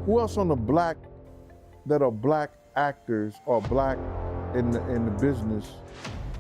Who else on the black that are black actors or black in the business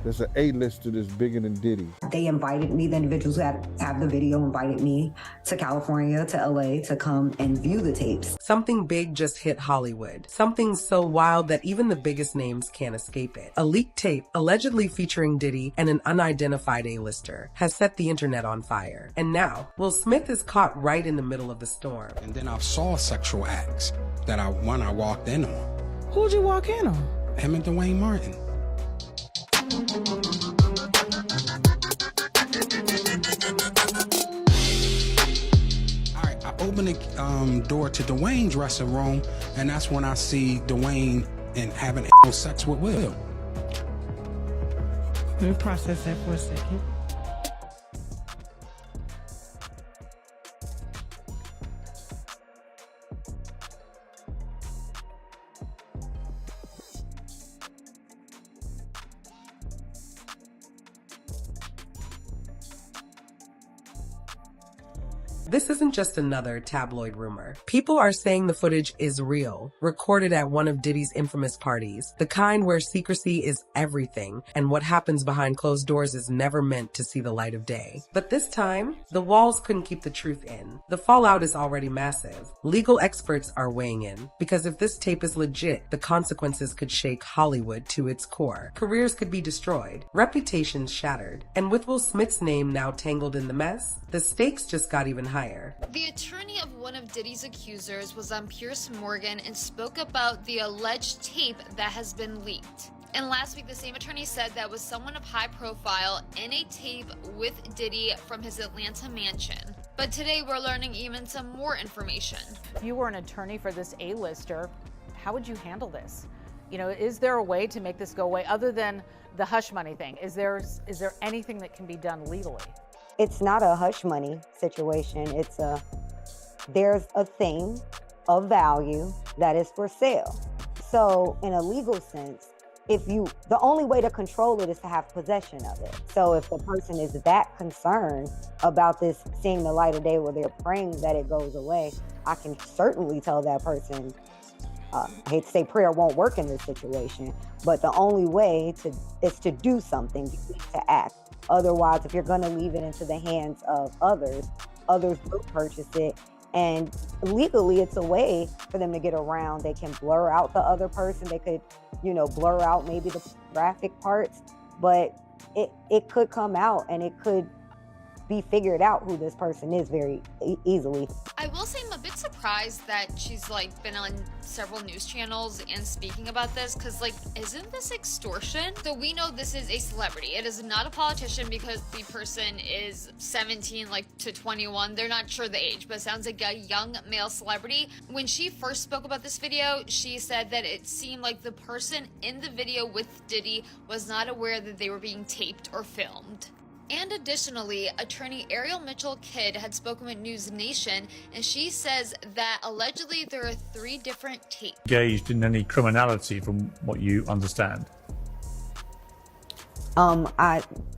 that's an A-lister that's bigger than Diddy? They invited me, the individuals who have the video invited me to California, to LA, to come and view the tapes. Something big just hit Hollywood. Something so wild that even the biggest names can't escape it. A leaked tape, allegedly featuring Diddy and an unidentified A-lister, has set the internet on fire. And now, Will Smith is caught right in the middle of the storm. And then I saw sexual acts that I walked in on. Who'd you walk in on? Him and Dwayne Martin. Alright, I open the door to Dwayne's dressing room, and that's when I see Dwayne and having sex with Will. Let me process that for a second. This isn't just another tabloid rumor. People are saying the footage is real, recorded at one of Diddy's infamous parties, the kind where secrecy is everything, and what happens behind closed doors is never meant to see the light of day. But this time, the walls couldn't keep the truth in. The fallout is already massive. Legal experts are weighing in, because if this tape is legit, the consequences could shake Hollywood to its core. Careers could be destroyed, reputations shattered, and with Will Smith's name now tangled in the mess, the stakes just got even higher. The attorney of one of Diddy's accusers was on Piers Morgan and spoke about the alleged tape that has been leaked. And last week, the same attorney said that was someone of high profile in a tape with Diddy from his Atlanta mansion. But today, we're learning even some more information. If you were an attorney for this A-lister, how would you handle this? You know, is there a way to make this go away other than the hush money thing? Is there anything that can be done legally? It's not a hush money situation. There's a thing of value that is for sale. So in a legal sense, the only way to control it is to have possession of it. So if the person is that concerned about this seeing the light of day where they're praying that it goes away, I can certainly tell that person, I hate to say prayer won't work in this situation, but the only way is to do something, to act. Otherwise, if you're going to leave it into the hands of others will purchase it. And legally, it's a way for them to get around. They can blur out the other person. They could, blur out maybe the graphic parts, but it could come out and it could be figured out who this person is very easily. I will say I'm a bit surprised that she's been on several news channels and speaking about this, because isn't this extortion? So we know this is a celebrity. It is not a politician because the person is 17 to 21. They're not sure the age, but it sounds like a young male celebrity. When she first spoke about this video, she said that it seemed like the person in the video with Diddy was not aware that they were being taped or filmed. And additionally, attorney Ariel Mitchell-Kidd had spoken with News Nation, and she says that allegedly there are 3 different tapes. Engaged in any criminality from what you understand?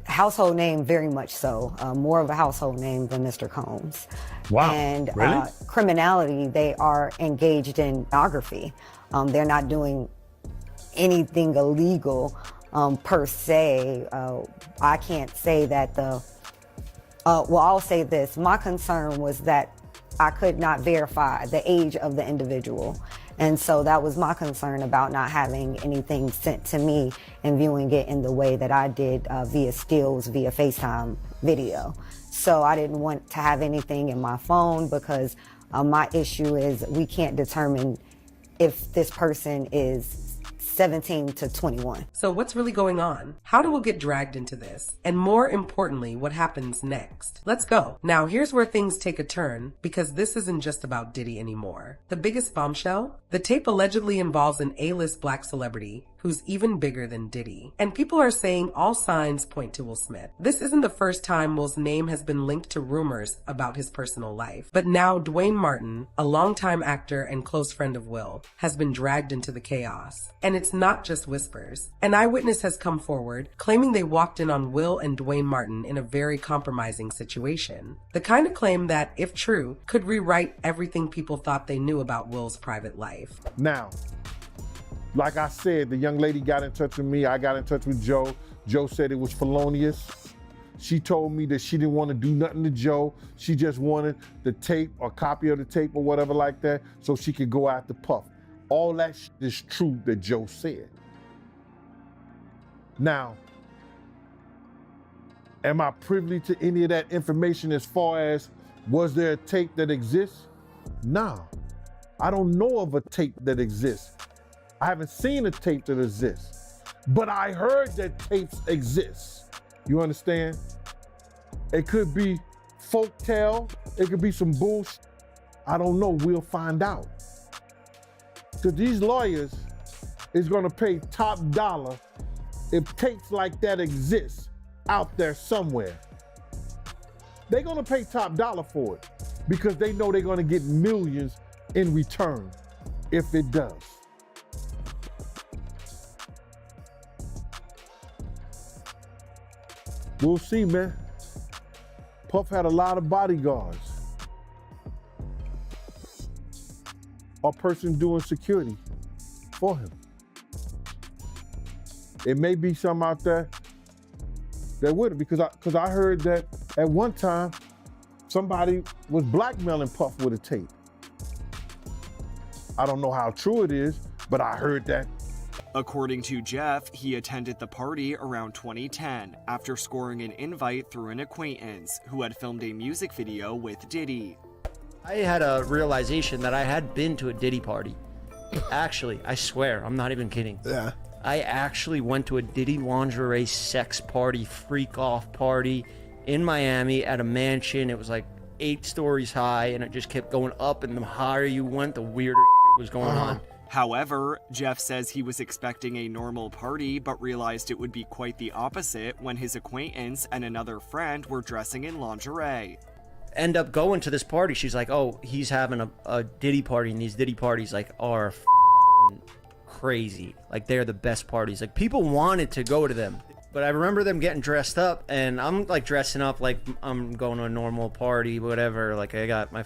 Household name, very much so. More of a household name than Mr. Combs. Wow, and really? Criminality, they are engaged in pornography. They're not doing anything illegal. Per se, I can't say that I'll say this. My concern was that I could not verify the age of the individual. And so that was my concern about not having anything sent to me and viewing it in the way that I did via stills, via FaceTime video. So I didn't want to have anything in my phone because my issue is we can't determine if this person is 17 to 21. So what's really going on? How do we get dragged into this? And more importantly, what happens next? Let's go. Now, here's where things take a turn, because this isn't just about Diddy anymore. The biggest bombshell? The tape allegedly involves an A-list black celebrity who's even bigger than Diddy. And people are saying all signs point to Will Smith. This isn't the first time Will's name has been linked to rumors about his personal life. But now Dwayne Martin, a longtime actor and close friend of Will, has been dragged into the chaos. And it's not just whispers. An eyewitness has come forward, claiming they walked in on Will and Dwayne Martin in a very compromising situation. The kind of claim that, if true, could rewrite everything people thought they knew about Will's private life. Now, like I said, the young lady got in touch with me. I got in touch with Joe. Joe said it was felonious. She told me that she didn't want to do nothing to Joe. She just wanted the tape or copy of the tape or whatever like that so she could go after Puff. All that is true that Joe said. Now, am I privy to any of that information as far as was there a tape that exists? Nah, I don't know of a tape that exists. I haven't seen a tape that exists, but I heard that tapes exist. You understand? It could be folktale, it could be some bullshit. I don't know, we'll find out. Because these lawyers is gonna pay top dollar if tapes like that exist out there somewhere. They're gonna pay top dollar for it because they know they're gonna get millions in return if it does. We'll see, man. Puff had a lot of bodyguards. A person doing security for him. It may be some out there that would, because I heard that at one time somebody was blackmailing Puff with a tape. I don't know how true it is, but I heard that. According to Jeff, he attended the party around 2010 after scoring an invite through an acquaintance who had filmed a music video with Diddy. I had a realization that I had been to a Diddy party. Actually, I swear, I'm not even kidding. Yeah. I actually went to a Diddy lingerie sex party, freak off party in Miami at a mansion. It was like 8 stories high, and it just kept going up, and the higher you went, the weirder was going on. However, Jeff says he was expecting a normal party, but realized it would be quite the opposite when his acquaintance and another friend were dressing in lingerie. End up going to this party. She's like, oh, he's having a Diddy party, and these Diddy parties like are crazy. Like, they're the best parties. Like, people wanted to go to them. But I remember them getting dressed up, and I'm like dressing up like I'm going to a normal party, whatever. Like, I got my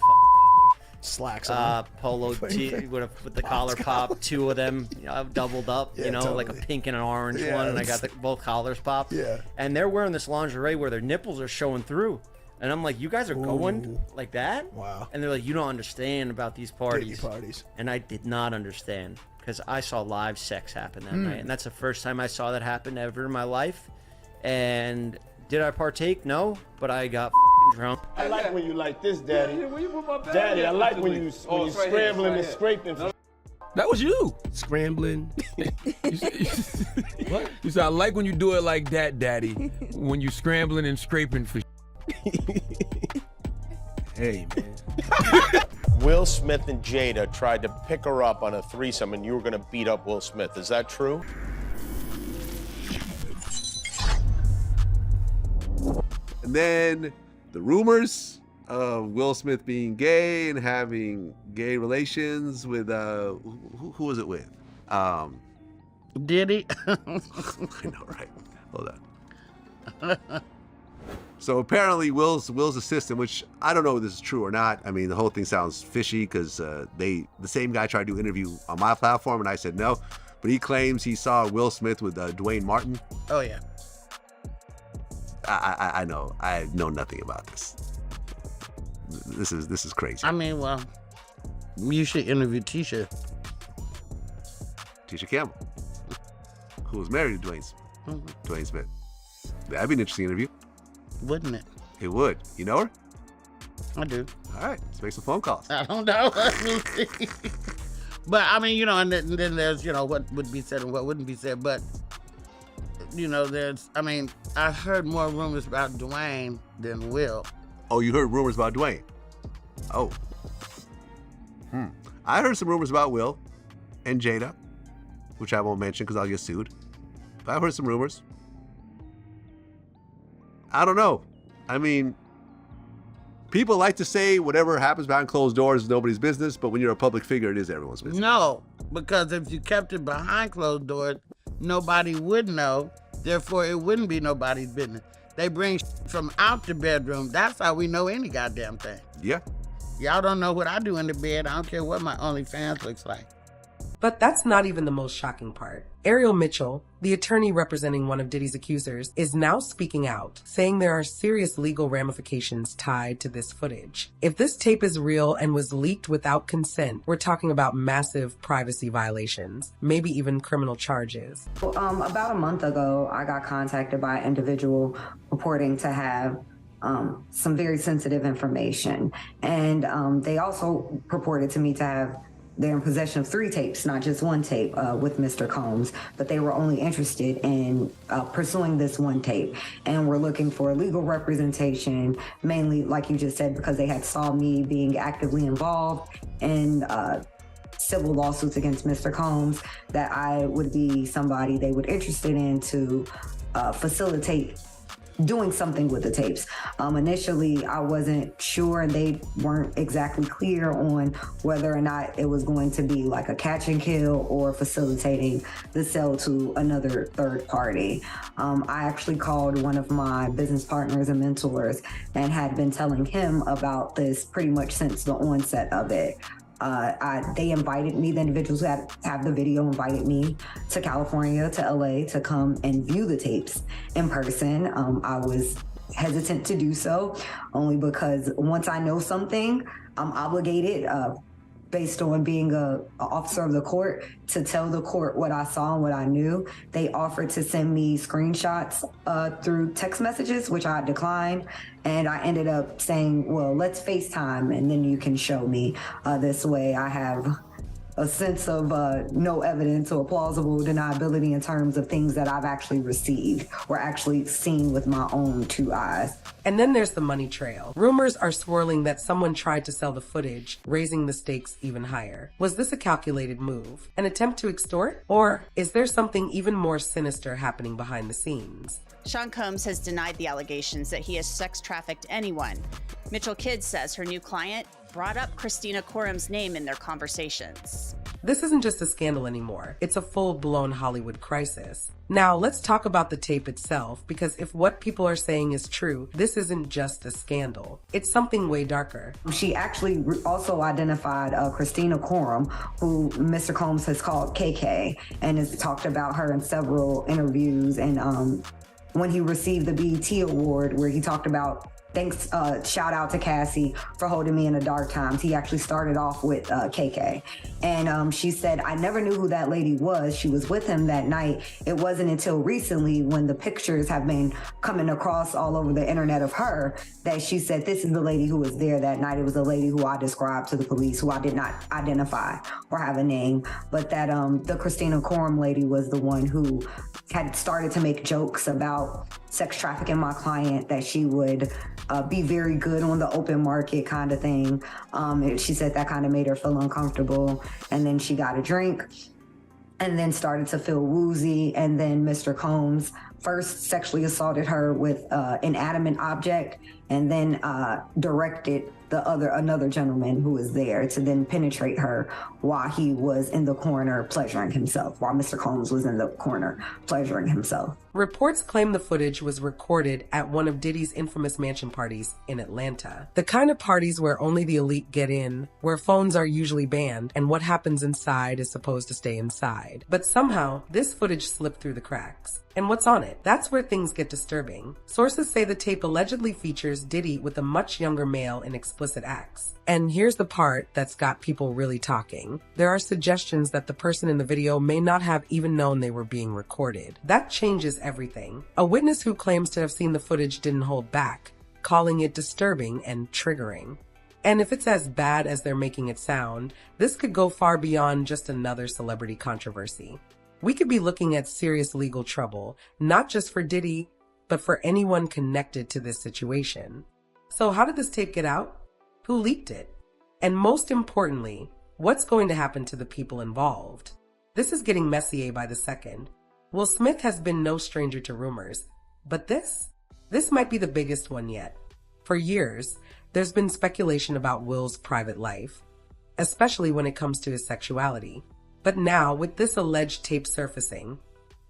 slacks on, polo tee with the collar pop, 2 of them, you know, doubled up, yeah, you know, totally. like a pink and an orange Yeah, one, and I got both collars popped. Yeah. And they're wearing this lingerie where their nipples are showing through. And I'm like, you guys are going like that? Wow. And they're like, you don't understand about these parties. Diddy parties. And I did not understand, because I saw live sex happen that night. And that's the first time I saw that happen ever in my life. And did I partake? No, but I got drunk. I like when you like this, Daddy. Daddy, I like when you scrambling and scraping. That was you. Scrambling. What? You said, I like when you do it like that, Daddy. When you scrambling and scraping for Hey, man. Will Smith and Jada tried to pick her up on a threesome, and you were going to beat up Will Smith. Is that true? And then the rumors of Will Smith being gay and having gay relations with, who was it with? Diddy. I know, right? Hold on. So apparently Will's assistant, which I don't know if this is true or not. I mean, the whole thing sounds fishy because the same guy tried to do an interview on my platform and I said no, but he claims he saw Will Smith with Dwayne Martin. Oh yeah. I know. I know nothing about this. This is crazy. I mean, well, you should interview Tisha Campbell, who was married to Dwayne Smith. That'd be an interesting interview. Wouldn't it? It would. You know her? I do. All right, let's make some phone calls. I don't know. But I mean, you know, and then there's, you know, what would be said and what wouldn't be said. But, you know, I mean, I've heard more rumors about Dwayne than Will. Oh, you heard rumors about Dwayne? Oh. I heard some rumors about Will and Jada which I won't mention because I'll get sued. But I've heard some rumors. I don't know. I mean, people like to say whatever happens behind closed doors is nobody's business, but when you're a public figure, it is everyone's business. No, because if you kept it behind closed doors, nobody would know. Therefore, it wouldn't be nobody's business. They bring from out the bedroom. That's how we know any goddamn thing. Yeah. Y'all don't know what I do in the bed. I don't care what my OnlyFans looks like. But that's not even the most shocking part. Ariel Mitchell, the attorney representing one of Diddy's accusers, is now speaking out, saying there are serious legal ramifications tied to this footage. If this tape is real and was leaked without consent, we're talking about massive privacy violations, maybe even criminal charges. About a month ago, I got contacted by an individual purporting to have some very sensitive information. And they also purported to me to have they're in possession of 3 tapes, not just 1 tape with Mr. Combs, but they were only interested in pursuing this 1 tape. And we're looking for legal representation, mainly, like you just said, because they had saw me being actively involved in civil lawsuits against Mr. Combs, that I would be somebody they would interested in to facilitate doing something with the tapes. Initially, I wasn't sure, and they weren't exactly clear on whether or not it was going to be like a catch and kill or facilitating the sale to another third party. I actually called one of my business partners and mentors and had been telling him about this pretty much since the onset of it. They invited me, the individuals who have the video invited me to California, to LA, to come and view the tapes in person. I was hesitant to do so, only because once I know something, I'm obligated, based on being an officer of the court, to tell the court what I saw and what I knew. They offered to send me screenshots through text messages, which I declined. And I ended up saying, well, let's FaceTime and then you can show me. This way I have a sense of no evidence or plausible deniability in terms of things that I've actually received or actually seen with my own 2 eyes. And then there's the money trail. Rumors are swirling that someone tried to sell the footage, raising the stakes even higher. Was this a calculated move? An attempt to extort? Or is there something even more sinister happening behind the scenes? Sean Combs has denied the allegations that he has sex trafficked anyone. Mitchell Kidd says her new client brought up Christina Quorum's name in their conversations. This isn't just a scandal anymore. It's a full-blown Hollywood crisis. Now, let's talk about the tape itself, because if what people are saying is true, this isn't just a scandal. It's something way darker. She actually also identified Christina Quorum, who Mr. Combs has called KK, and has talked about her in several interviews. And when he received the BET Award, where he talked about thanks, shout out to Cassie for holding me in the dark times. He actually started off with KK. And she said, I never knew who that lady was. She was with him that night. It wasn't until recently, when the pictures have been coming across all over the internet of her, that she said, this is the lady who was there that night. It was a lady who I described to the police, who I did not identify or have a name, but that the Christina Quorum lady was the one who had started to make jokes about sex trafficking my client, that she would be very good on the open market kind of thing. She said that kind of made her feel uncomfortable. And then she got a drink and then started to feel woozy. And then Mr. Combs first sexually assaulted her with an inanimate object, and then directed another gentleman who was there to then penetrate her while he was in the corner pleasuring himself, while Mr. Combs was in the corner pleasuring himself. Reports claim the footage was recorded at one of Diddy's infamous mansion parties in Atlanta. The kind of parties where only the elite get in, where phones are usually banned, and what happens inside is supposed to stay inside. But somehow, this footage slipped through the cracks. And what's on it? That's where things get disturbing. Sources say the tape allegedly features Diddy with a much younger male in explicit acts. And here's the part that's got people really talking. There are suggestions that the person in the video may not have even known they were being recorded. That changes everything. A witness who claims to have seen the footage didn't hold back, calling it disturbing and triggering. And if it's as bad as they're making it sound, this could go far beyond just another celebrity controversy. We could be looking at serious legal trouble, not just for Diddy, but for anyone connected to this situation. So how did this tape get out? Who leaked it? And most importantly, what's going to happen to the people involved? This is getting messier by the second. Will Smith has been no stranger to rumors, but this might be the biggest one yet. For years, there's been speculation about Will's private life, especially when it comes to his sexuality. But now, with this alleged tape surfacing,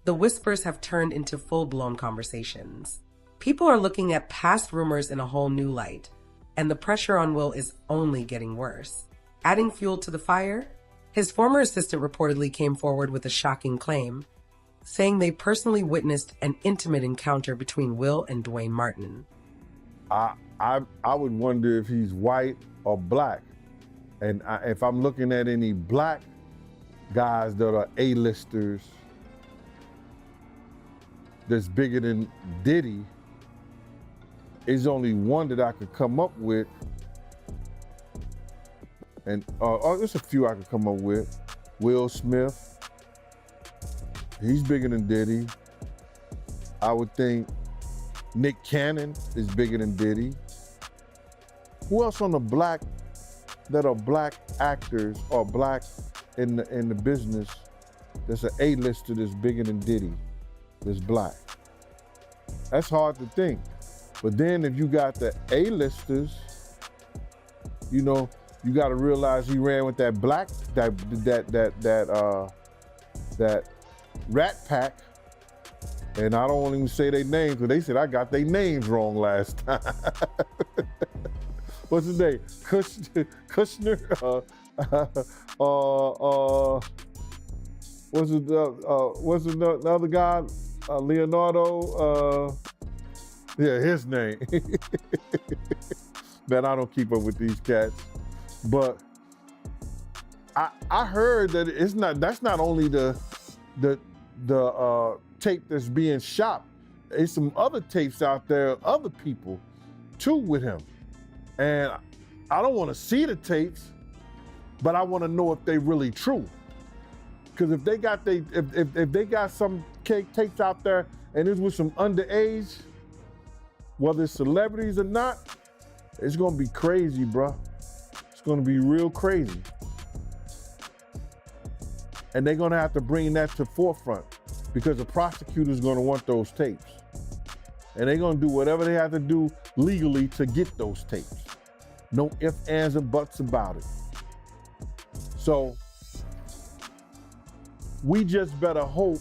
the whispers have turned into full-blown conversations. People are looking at past rumors in a whole new light, and the pressure on Will is only getting worse. Adding fuel to the fire, his former assistant reportedly came forward with a shocking claim, saying they personally witnessed an intimate encounter between Will and Dwayne Martin. I would wonder if he's white or black. And if I'm looking at any black guys that are A-listers that's bigger than Diddy, there's only one that I could come up with. And there's a few I could come up with. Will Smith. He's bigger than Diddy. I would think Nick Cannon is bigger than Diddy. Who else on the black that are black actors or black in the business that's an A-lister that's bigger than Diddy, that's black? That's hard to think. But then if you got the A-listers, you know, you got to realize he ran with that black, that Rat Pack, and I don't want to even say their names because they said I got their names wrong last time. What's his name? Kushner? What's the other guy? Leonardo? Yeah, his name. Man, I don't keep up with these cats, but I heard that that's not only the tape that's being shot. There's some other tapes out there, other people too with him. And I don't want to see the tapes, but I want to know if they really true. Because if they got some tapes out there and it's with some underage, whether it's celebrities or not, it's gonna be crazy, bro. It's gonna be real crazy. And they're gonna have to bring that to forefront because the prosecutor's gonna want those tapes. And they're gonna do whatever they have to do legally to get those tapes. No ifs, ands, and buts about it. So we just better hope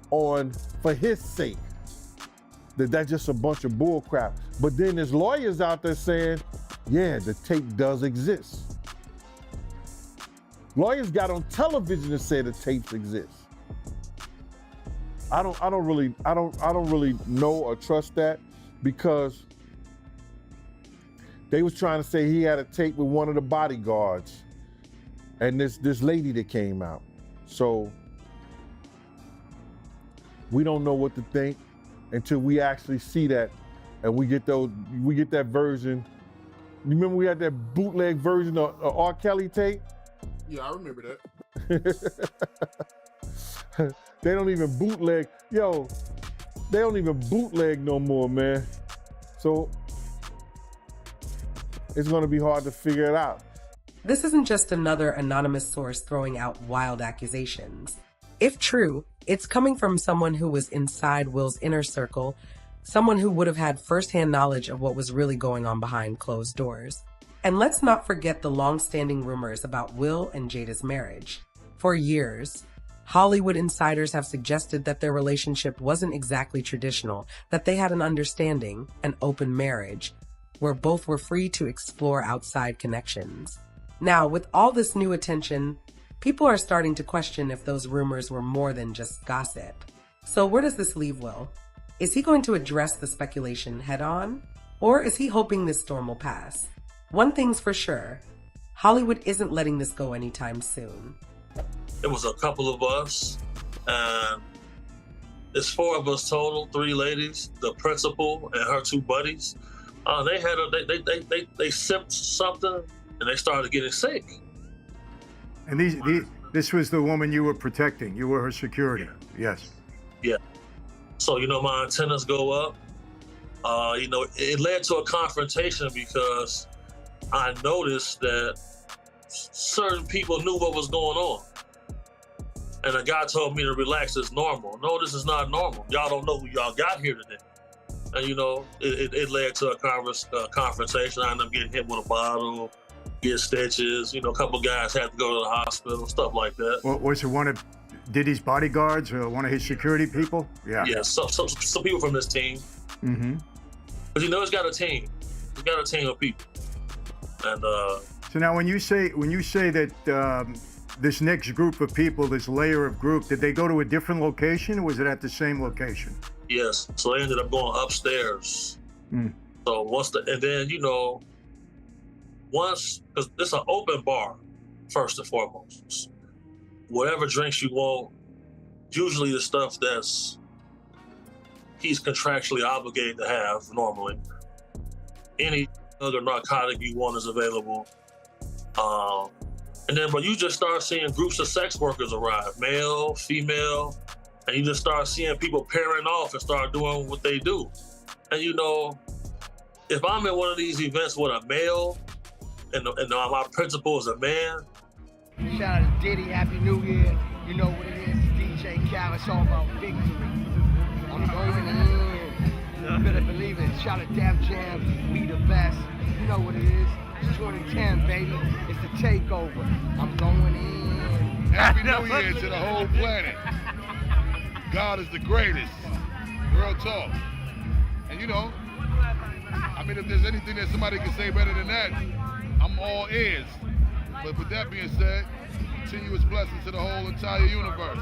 for his sake, that's just a bunch of bull crap. But then there's lawyers out there saying, yeah, the tape does exist. Lawyers got on television to say the tapes exist. I don't really know or trust that, because they was trying to say he had a tape with one of the bodyguards and this lady that came out. So we don't know what to think until we actually see that and we get that version. You remember we had that bootleg version of R. Kelly tape? Yeah, I remember that. They don't even bootleg. Yo, they don't even bootleg no more, man. So it's gonna be hard to figure it out. This isn't just another anonymous source throwing out wild accusations. If true, it's coming from someone who was inside Will's inner circle, someone who would have had firsthand knowledge of what was really going on behind closed doors. And let's not forget the long-standing rumors about Will and Jada's marriage. For years, Hollywood insiders have suggested that their relationship wasn't exactly traditional, that they had an understanding, an open marriage, where both were free to explore outside connections. Now, with all this new attention, people are starting to question if those rumors were more than just gossip. So where does this leave Will? Is he going to address the speculation head-on? Or is he hoping this storm will pass? One thing's for sure, Hollywood isn't letting this go anytime soon. It was a couple of us, and it's 4 of us total, 3 ladies, the principal and her 2 buddies. They sipped something and they started getting sick. And this was the woman you were protecting. You were her security. Yes. Yeah. So, my antennas go up. It led to a confrontation because I noticed that certain people knew what was going on. And the guy told me to relax, it's normal. No, this is not normal. Y'all don't know who y'all got here today. And, you know, it led to a confrontation. I ended up getting hit with a bottle, get stitches. You know, a couple guys had to go to the hospital, stuff like that. Well, was it one of Diddy's bodyguards or one of his security people? Yeah. Yeah, some people from this team. Mm-hmm. But you know, he's got a team. He's got a team of people. And so now, when you say that this next group of people, this layer of group, did they go to a different location, or was it at the same location? yes, so they ended up going upstairs. So and then, you know, because it's an open bar, first and foremost. Whatever drinks you want, usually the stuff he's contractually obligated to have normally. Any other narcotic you want is available. And then, but you just start seeing groups of sex workers arrive, male, female, and you just start seeing people pairing off and start doing what they do. And you know, if I'm at one of these events with a male, and my principal is a man. Shout out to Diddy, Happy New Year. You know what it is, DJ Khaled, it's all about victory. I'm going in. You better believe it. Shout out to Def Jam, we the best. You know what it is. It's 2010, baby. It's the takeover. I'm going in. Happy New Year to the whole planet. God is the greatest. Real talk. And you know, I mean, if there's anything that somebody can say better than that, I'm all ears. But with that being said, continuous blessings to the whole entire universe.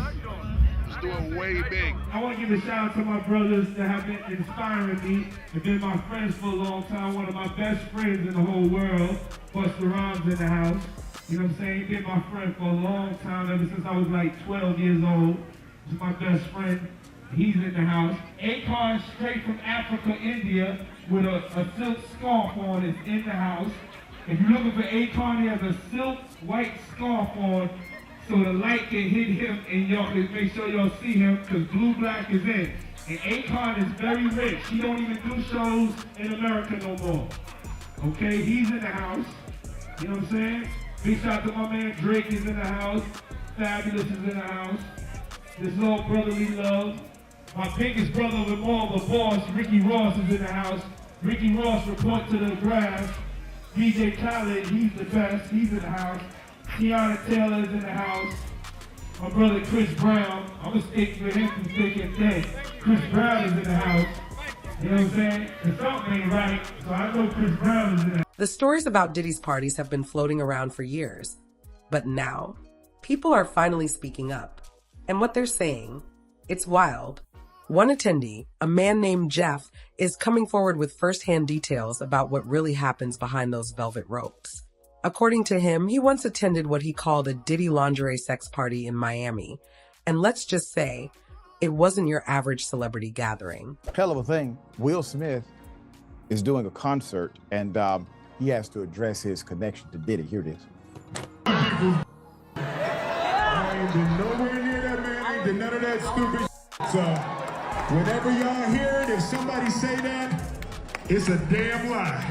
Let's do it way big. I want to give a shout out to my brothers that have been inspiring me and been my friends for a long time. One of my best friends in the whole world, Busta Rhymes in the house. You know what I'm saying? He's been my friend for a long time, ever since I was like 12 years old. He's my best friend. He's in the house. Akon, straight from Africa, India, with a silk scarf on, is in the house. If you're looking for Akon, he has a silk white scarf on so the light can hit him and y'all can make sure y'all see him because Blue Black is in. And Akon is very rich. He don't even do shows in America no more. Okay, he's in the house. You know what I'm saying? Big shout out to my man Drake is in the house. Fabulous is in the house. This is all brotherly love. My biggest brother of them all, the boss, Ricky Ross, is in the house. Ricky Ross, report to the grass. DJ Khaled, he's the best, he's in the house. Tiana Taylor is in the house. My brother Chris Brown, I'm gonna stick with him from thick and thin. Chris Brown is in the house. You know what I'm saying? The something ain't right, so I know Chris Brown is in the house. The stories about Diddy's parties have been floating around for years. But now, people are finally speaking up. And what they're saying, it's wild. One attendee, a man named Jeff, is coming forward with firsthand details about what really happens behind those velvet ropes. According to him, he once attended what he called a Diddy lingerie sex party in Miami. And let's just say, it wasn't your average celebrity gathering. Hell of a thing. Will Smith is doing a concert, and he has to address his connection to Diddy. Here it is. I ain't been nowhere near that man. I ain't did none of that stupid shit. So whenever y'all hear it, if somebody say that, it's a damn lie.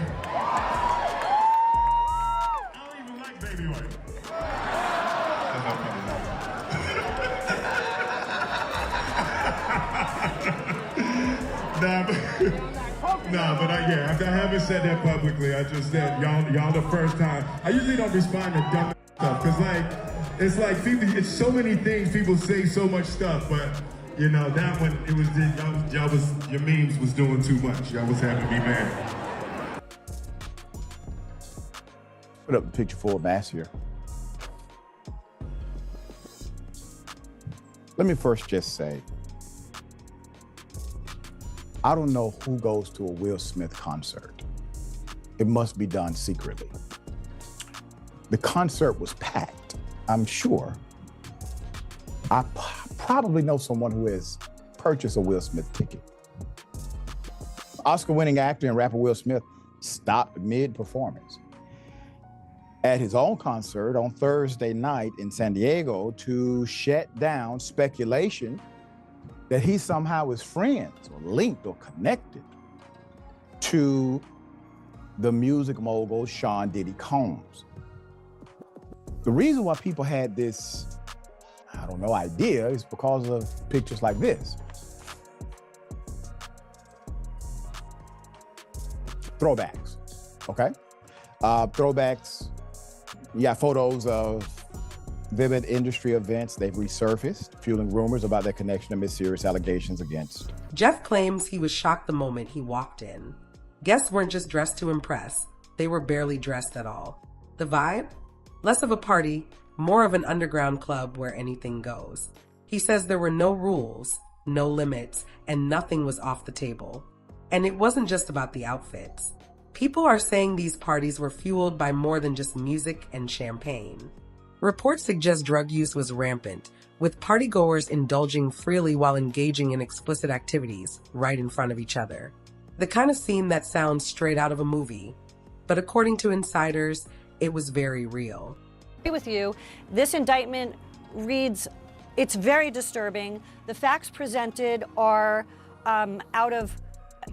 I don't even like baby oil. But I haven't said that publicly. I just said y'all the first time. I usually don't respond to dumb stuff because it's like people. It's so many things people say, so much stuff, but. You know, that one, it was, your memes was doing too much. Y'all was having me mad. Put up the picture for Mass here. Let me first just say, I don't know who goes to a Will Smith concert. It must be done secretly. The concert was packed, I'm sure. I probably know someone who has purchased a Will Smith ticket. Oscar-winning actor and rapper Will Smith stopped mid-performance at his own concert on Thursday night in San Diego to shut down speculation that he somehow is friends or linked or connected to the music mogul Sean Diddy Combs. The reason why people had this I don't know, idea is because of pictures like this. Throwbacks, okay? Throwbacks, you got photos of vivid industry events they've resurfaced, fueling rumors about their connection to mysterious allegations against. Jeff claims he was shocked the moment he walked in. Guests weren't just dressed to impress, they were barely dressed at all. The vibe? Less of a party, more of an underground club where anything goes. He says there were no rules, no limits, and nothing was off the table. And it wasn't just about the outfits. People are saying these parties were fueled by more than just music and champagne. Reports suggest drug use was rampant, with partygoers indulging freely while engaging in explicit activities right in front of each other. The kind of scene that sounds straight out of a movie. But according to insiders, it was very real. I agree with you. This indictment reads, it's very disturbing. The facts presented are out of,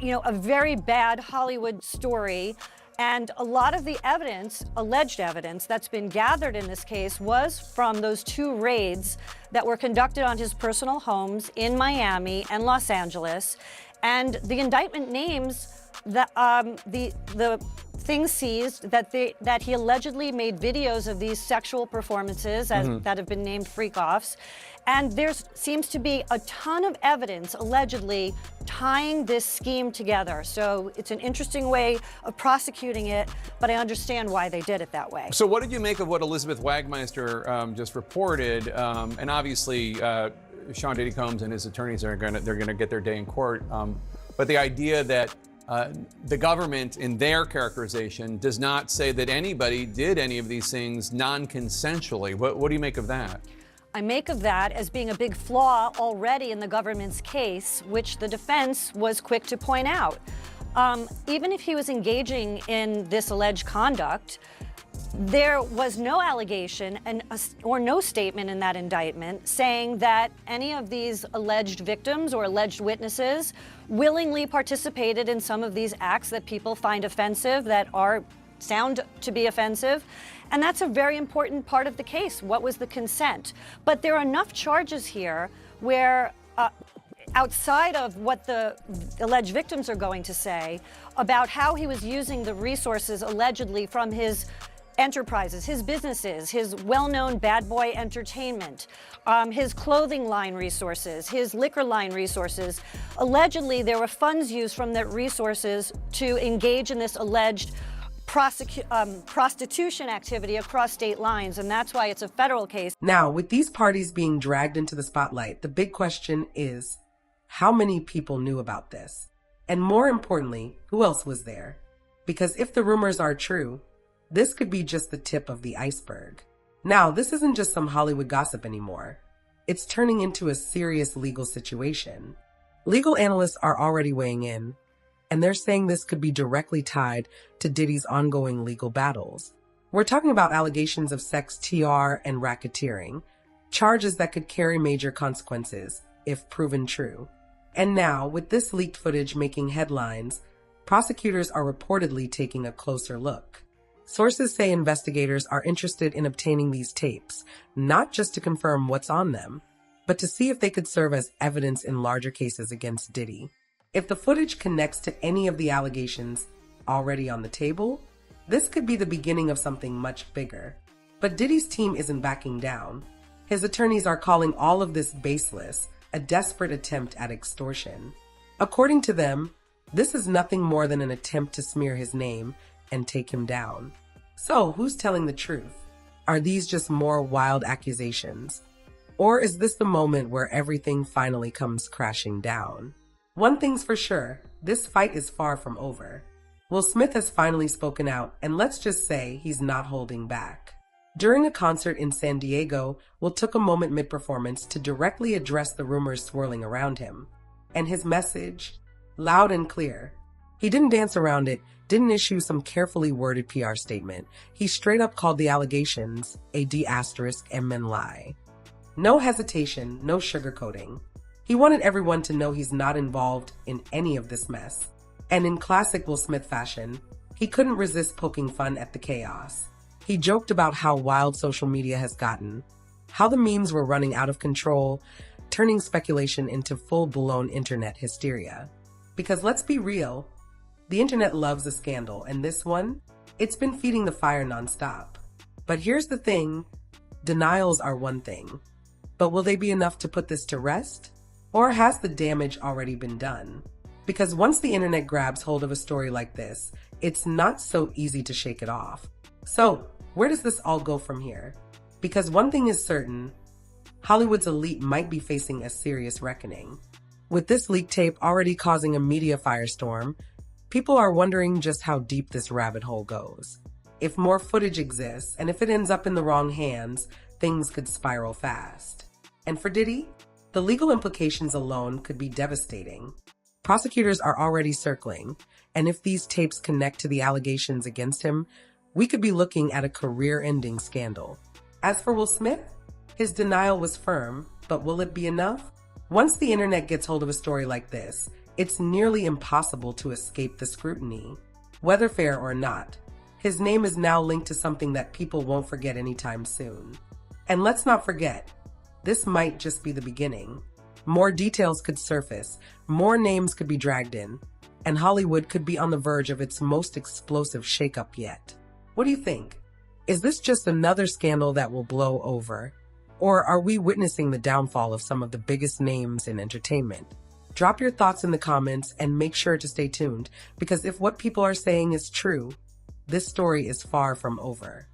a very bad Hollywood story. And a lot of the evidence, alleged evidence, that's been gathered in this case was from those 2 raids that were conducted on his personal homes in Miami and Los Angeles. And the indictment names the things seized that he allegedly made videos of these sexual performances that have been named freak-offs. And there seems to be a ton of evidence allegedly tying this scheme together. So it's an interesting way of prosecuting it, but I understand why they did it that way. So what did you make of what Elizabeth Wagmeister just reported? And obviously, Sean Diddy Combs and his attorneys they're gonna get their day in court. But the idea that the government, in their characterization, does not say that anybody did any of these things non-consensually. What do you make of that? I make of that as being a big flaw already in the government's case, which the defense was quick to point out. Even if he was engaging in this alleged conduct, there was no allegation or no statement in that indictment saying that any of these alleged victims or alleged witnesses willingly participated in some of these acts that people find offensive, that sound to be offensive. And that's a very important part of the case. What was the consent? But there are enough charges here where outside of what the alleged victims are going to say about how he was using the resources allegedly from his enterprises, his businesses, his well-known Bad Boy Entertainment, his clothing line resources, his liquor line resources. Allegedly, there were funds used from that resources to engage in this alleged prostitution activity across state lines, and that's why it's a federal case. Now, with these parties being dragged into the spotlight, the big question is, how many people knew about this? And more importantly, who else was there? Because if the rumors are true, this could be just the tip of the iceberg. Now, this isn't just some Hollywood gossip anymore. It's turning into a serious legal situation. Legal analysts are already weighing in, and they're saying this could be directly tied to Diddy's ongoing legal battles. We're talking about allegations of sex, TR, and racketeering, charges that could carry major consequences if proven true. And now, with this leaked footage making headlines, prosecutors are reportedly taking a closer look. Sources say investigators are interested in obtaining these tapes, not just to confirm what's on them, but to see if they could serve as evidence in larger cases against Diddy. If the footage connects to any of the allegations already on the table, this could be the beginning of something much bigger. But Diddy's team isn't backing down. His attorneys are calling all of this baseless, a desperate attempt at extortion. According to them, this is nothing more than an attempt to smear his name and take him down. So, who's telling the truth? Are these just more wild accusations? Or is this the moment where everything finally comes crashing down? One thing's for sure, this fight is far from over. Will Smith has finally spoken out, and let's just say he's not holding back. During a concert in San Diego, Will took a moment mid-performance to directly address the rumors swirling around him. And his message, loud and clear. He didn't dance around it, didn't issue some carefully worded PR statement. He straight up called the allegations a D***M lie. No hesitation, no sugarcoating. He wanted everyone to know he's not involved in any of this mess. And in classic Will Smith fashion, he couldn't resist poking fun at the chaos. He joked about how wild social media has gotten, how the memes were running out of control, turning speculation into full-blown internet hysteria. Because let's be real, the internet loves a scandal, and this one, it's been feeding the fire nonstop. But here's the thing, denials are one thing, but will they be enough to put this to rest? Or has the damage already been done? Because once the internet grabs hold of a story like this, it's not so easy to shake it off. So, where does this all go from here? Because one thing is certain, Hollywood's elite might be facing a serious reckoning. With this leak tape already causing a media firestorm, people are wondering just how deep this rabbit hole goes. If more footage exists, and if it ends up in the wrong hands, things could spiral fast. And for Diddy, the legal implications alone could be devastating. Prosecutors are already circling, and if these tapes connect to the allegations against him, we could be looking at a career-ending scandal. As for Will Smith, his denial was firm, but will it be enough? Once the internet gets hold of a story like this, it's nearly impossible to escape the scrutiny. Whether fair or not, his name is now linked to something that people won't forget anytime soon. And let's not forget, this might just be the beginning. More details could surface, more names could be dragged in, and Hollywood could be on the verge of its most explosive shakeup yet. What do you think? Is this just another scandal that will blow over? Or are we witnessing the downfall of some of the biggest names in entertainment? Drop your thoughts in the comments and make sure to stay tuned, because if what people are saying is true, this story is far from over.